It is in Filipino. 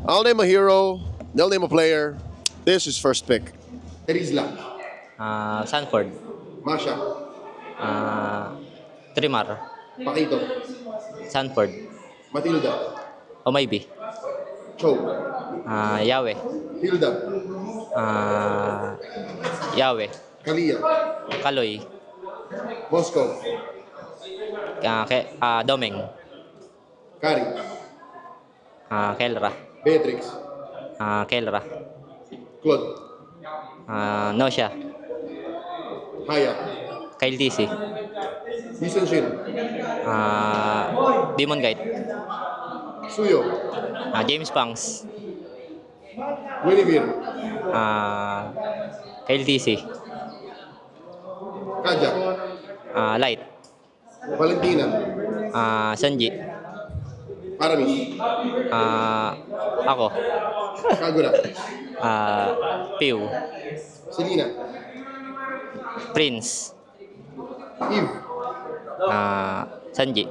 I'll name a hero. They'll name a player. This is first pick. Erizla. Sanford. Masha. Ah, Trimar. Pakito. Sanford. Matilda. Omaybi. Chow. Yahweh. Hilda. Ah, Yahweh. Kalia. Kaloy. Moscow. Domeng. Kari. Kelra. Beatrix. Kelra. Claude. Nosha. Haya. Kyle DC. Vision Shin. Demon Guide. Suyo. James Pangs. Winivir. Kyle DC. Kaja. Light. Valentina. Sanji. Aramis. Ako. Kagura. Pew. Selina. Prince. Eve. Sanji.